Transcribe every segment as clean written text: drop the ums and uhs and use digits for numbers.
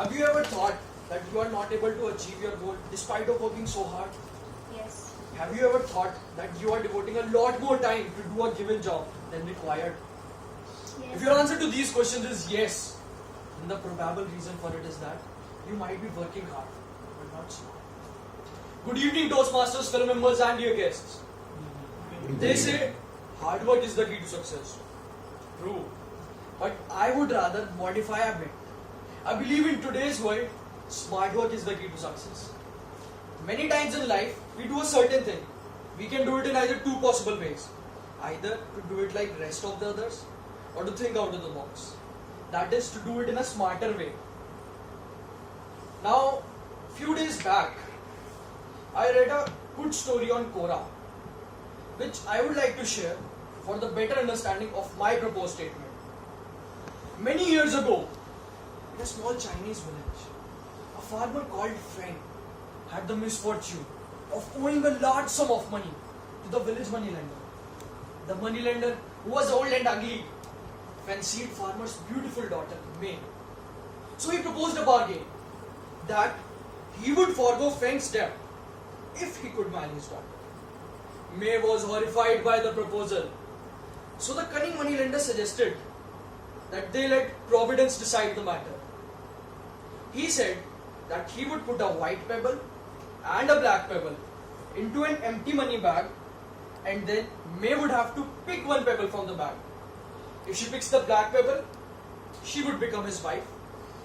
Have you ever thought that you are not able to achieve your goal despite of working so hard? Yes. Have you ever thought that you are devoting a lot more time to do a given job than required? Yes. If your answer to these questions is yes, then the probable reason for it is that you might be working hard, but not smart. Good evening, Toastmasters, fellow members, and dear guests. They say hard work is the key to success. True. But I would rather modify a bit. I believe in today's world, smart work is the key to success. Many times in life, we do a certain thing. We can do it in either two possible ways. Either to do it like rest of the others, or to think out of the box. That is to do it in a smarter way. Now, few days back, I read a good story on Quora, which I would like to share for the better understanding of my proposed statement. Many years ago, in a small Chinese village, a farmer called Frank had the misfortune of owing a large sum of money to the village moneylender. The moneylender, who was old and ugly, fancied farmer's beautiful daughter, May. So he proposed a bargain that he would forego Frank's debt if he could marry his daughter. May was horrified by the proposal. So the cunning moneylender suggested that they let Providence decide the matter. He said that he would put a white pebble and a black pebble into an empty money bag, and then May would have to pick one pebble from the bag. If she picks the black pebble, she would become his wife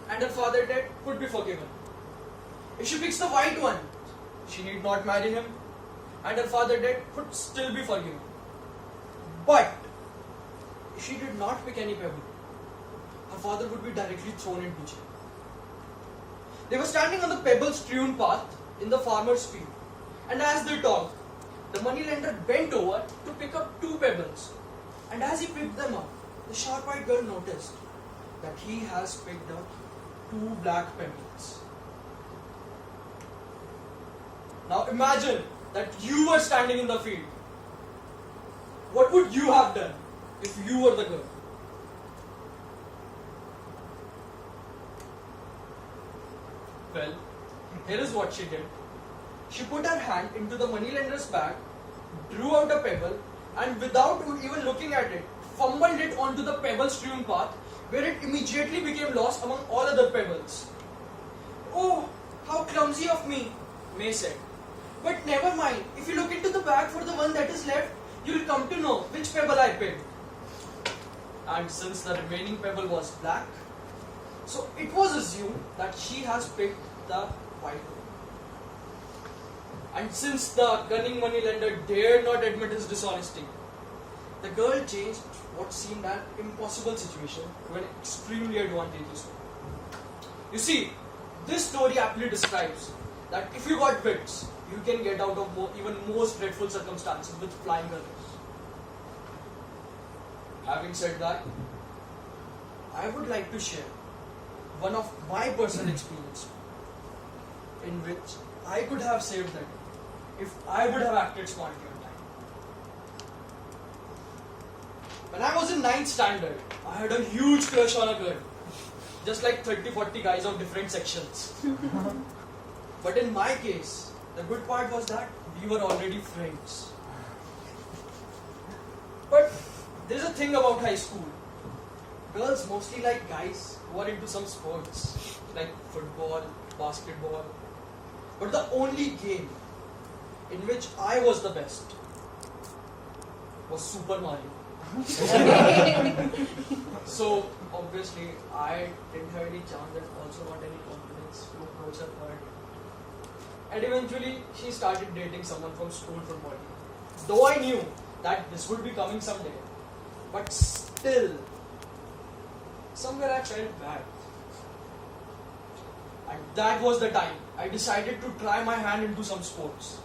and her father's debt would be forgiven. If she picks the white one, she need not marry him and her father's debt would still be forgiven. But if she did not pick any pebble, her father would be directly thrown into jail. They were standing on the pebble-strewn path in the farmer's field, and as they talked, the moneylender bent over to pick up two pebbles. And as he picked them up, the sharp-eyed girl noticed that he has picked up two black pebbles. Now imagine that you were standing in the field. What would you have done if you were the girl? Well, here is what she did. She put her hand into the moneylender's bag, drew out a pebble, and without even looking at it, fumbled it onto the pebble-strewn path, where it immediately became lost among all other pebbles. "Oh, how clumsy of me," May said. "But never mind, if you look into the bag for the one that is left, you'll come to know which pebble I picked." And since the remaining pebble was black, so it was assumed that she has picked the white one. And since the cunning moneylender dared not admit his dishonesty, the girl changed what seemed an impossible situation to an extremely advantageous one. You see, this story aptly describes that if you got wits, you can get out of even most dreadful circumstances with flying colors. Having said that, I would like to share one of my personal experience in which I could have saved that if I would have acted smartly on time. When I was in 9th standard, I had a huge crush on a girl, just like 30-40 guys of different sections. But in my case, the good part was that we were already friends. But there's a thing about high school. Girls mostly like guys who are into some sports, like football, basketball. But the only game in which I was the best was Super Mario. So obviously I didn't have any chance and also not any confidence to approach her for it. And eventually she started dating someone from school football team. Though I knew that this would be coming someday, but still, somewhere I felt bad. And that was the time I decided to try my hand into some sports.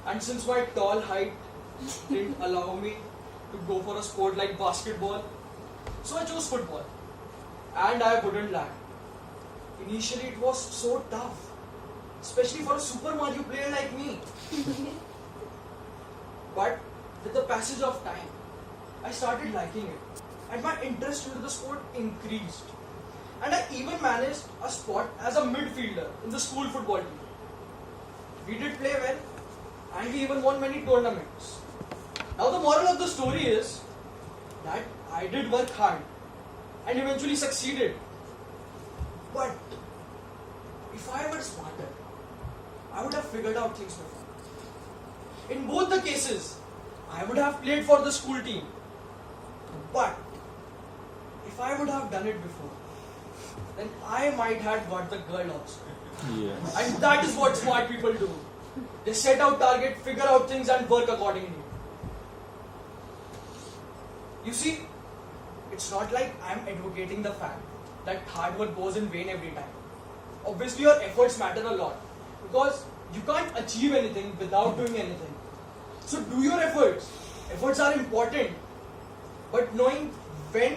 And since my tall height didn't allow me to go for a sport like basketball, so I chose football. And I wouldn't lie. Initially it was so tough, especially for a Super Mario player like me. But with the passage of time, I started liking it, and my interest into the sport increased. And I even managed a spot as a midfielder in the school football team. We did play well and we even won many tournaments. Now the moral of the story is that I did work hard and eventually succeeded. But if I were smarter, I would have figured out things before. In both the cases, I would have played for the school team. But if I would have done it before, then I might have got the girl also. Yes. And that is what smart people do. They set out target, figure out things and work accordingly. You see, it's not like I'm advocating the fact that hard work goes in vain every time. Obviously your efforts matter a lot because you can't achieve anything without doing anything. So do your efforts. Efforts are important. But knowing when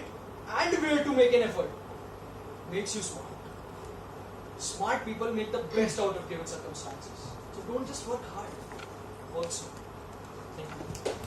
and where to make an effort makes you smart. Smart people make the best out of given circumstances. So don't just work hard, work smart. Thank you.